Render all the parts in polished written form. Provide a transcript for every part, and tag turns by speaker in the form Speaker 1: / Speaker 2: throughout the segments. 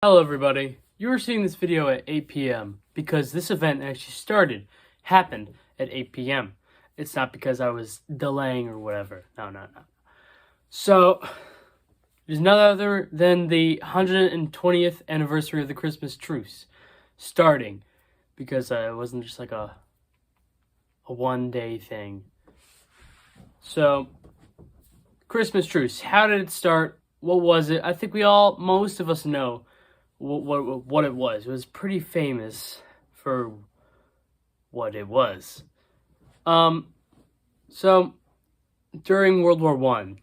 Speaker 1: Hello everybody, you are seeing this video at 8 p.m. because this event actually happened at 8 p.m. It's not because I was delaying or whatever, no. So, there's none other than the 120th anniversary of the Christmas Truce starting, because it wasn't just like a one-day thing. So, Christmas Truce, how did it start? What was it? I think most of us know what it was. It was pretty famous for what it was. So during World War One,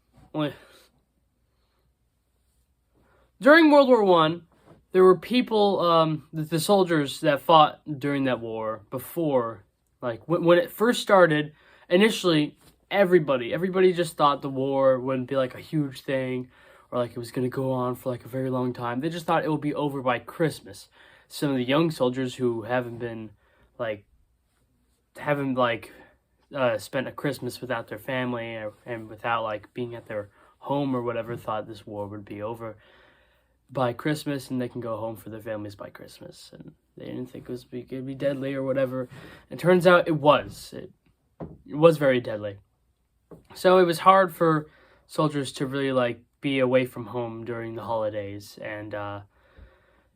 Speaker 1: there were people, the soldiers that fought during that war before, like when it first started. Initially, everybody just thought the war wouldn't be like a huge thing, or like it was going to go on for like a very long time. They just thought it would be over by Christmas. Some of the young soldiers who haven't spent a Christmas without their family and without like being at their home or whatever thought this war would be over by Christmas and they can go home for their families by Christmas. And they didn't think it would be deadly or whatever. It turns out it was. It was very deadly. So it was hard for soldiers to really like be away from home during the holidays. And there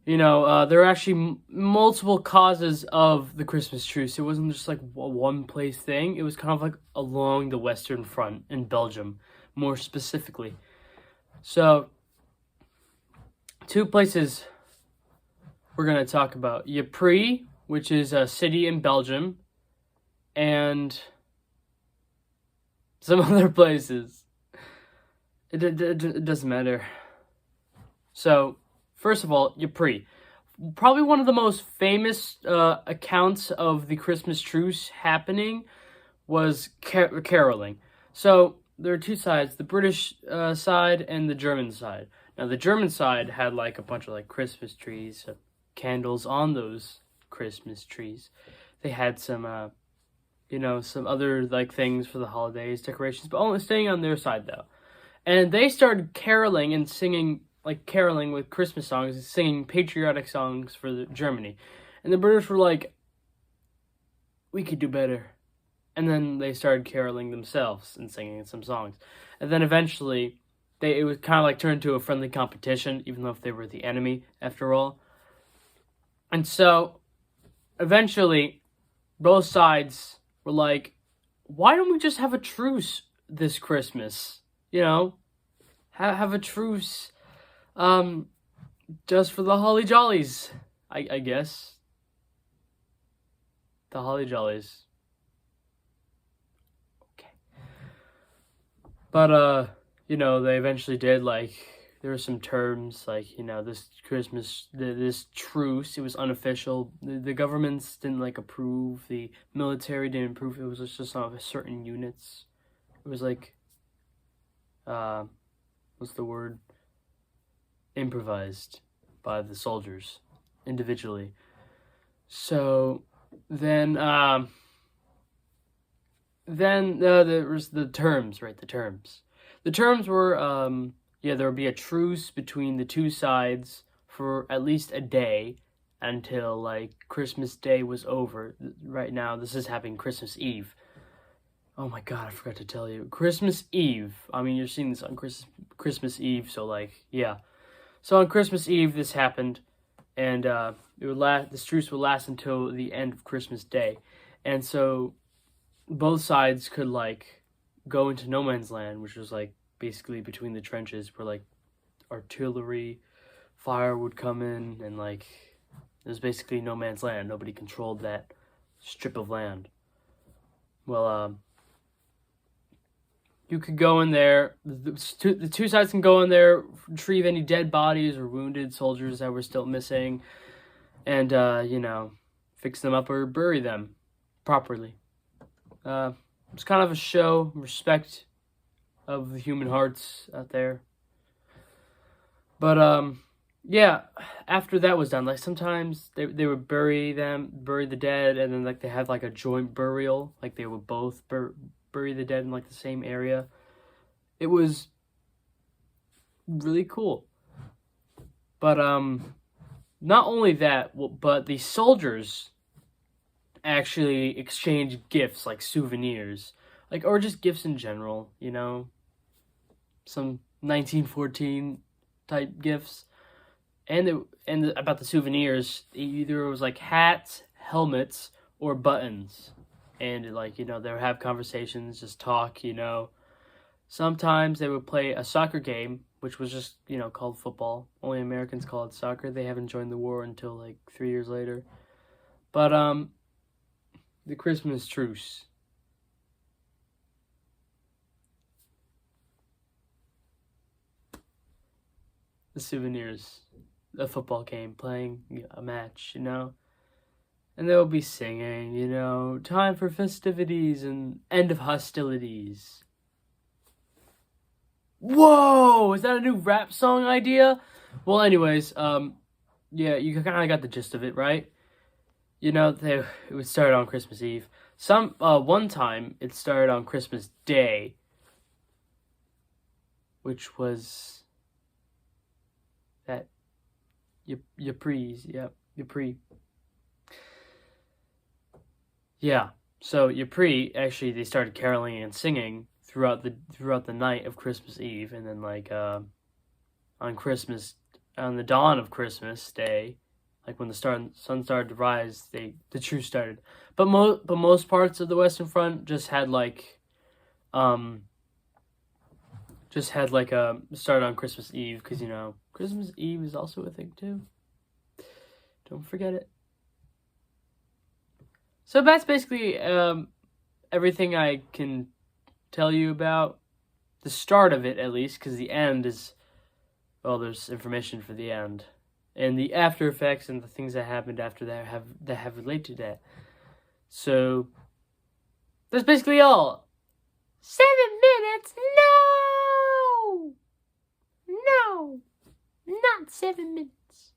Speaker 1: are actually multiple causes of the Christmas truce. It wasn't just like a one place thing. It was kind of like along the Western Front in Belgium, more specifically. So, two places we're going to talk about. Ypres, which is a city in Belgium, and some other places. It doesn't matter. So, first of all, Ypres. Probably one of the most famous accounts of the Christmas truce happening was caroling. So, there are two sides, the British side and the German side. Now, the German side had like a bunch of like Christmas trees, candles on those Christmas trees. They had some, some other like things for the holidays, decorations, but only staying on their side though. And they started caroling and singing, like caroling with Christmas songs and singing patriotic songs for Germany. And the British were like, we could do better. And then they started caroling themselves and singing some songs. And then eventually, it was kind of like turned to a friendly competition, even though if they were the enemy after all. And so, eventually, both sides were like, why don't we just have a truce this Christmas? Have a truce, just for the holly jollies, I guess. The holly jollies. Okay. But, they eventually did, like, there were some terms, like, this Christmas, this truce, it was unofficial. The governments didn't, like, approve. The military didn't approve. It was just on certain units. It was, like, what's the word? Improvised by the soldiers individually. So then there was the terms, right? The terms were there would be a truce between the two sides for at least a day until like Christmas Day was over. Right now, this is happening Christmas Eve. Oh my god, I forgot to tell you. Christmas Eve. I mean, you're seeing this on Christmas Eve, so like, yeah. So on Christmas Eve, this happened, and this truce would last until the end of Christmas Day. And so both sides could like go into no man's land, which was like basically between the trenches where like artillery fire would come in, and like it was basically no man's land. Nobody controlled that strip of land. Well, you could go in there, the two sides can go in there, retrieve any dead bodies or wounded soldiers that were still missing, and, fix them up or bury them properly. It's kind of a show, respect of the human hearts out there. But, after that was done, like, sometimes they would bury the dead, and then, like, they had, like, a joint burial, like, they would both bury the dead in like the same area. It was really cool. But not only that, but the soldiers actually exchange gifts like souvenirs, like or just gifts in general. Some 1914 type gifts, and about the souvenirs, either it was like hats, helmets, or buttons, and like they would have conversations, just talk. Sometimes they would play a soccer game, which was just called football. Only Americans call it soccer. They haven't joined the war until like 3 years later. But the Christmas truce. The souvenirs, a football game, playing a match, and they'll be singing, time for festivities and end of hostilities. Whoa, is that a new rap song idea? Well, anyways, yeah, you kind of got the gist of it, right? It would start on Christmas Eve. One time it started on Christmas Day, which was that Ypres, yep, Ypres. Yeah. So Ypres, actually they started caroling and singing throughout the night of Christmas Eve, and then like on the dawn of Christmas Day, like when the sun started to rise, the truce started. But most parts of the Western Front just had like start on Christmas Eve, because Christmas Eve is also a thing too. Don't forget it. So that's basically everything I can tell you about the start of it, at least, because the end is, well, there's information for the end, and the after effects and the things that happened after that have related to that. So that's basically all. 7 minutes? No, not 7 minutes.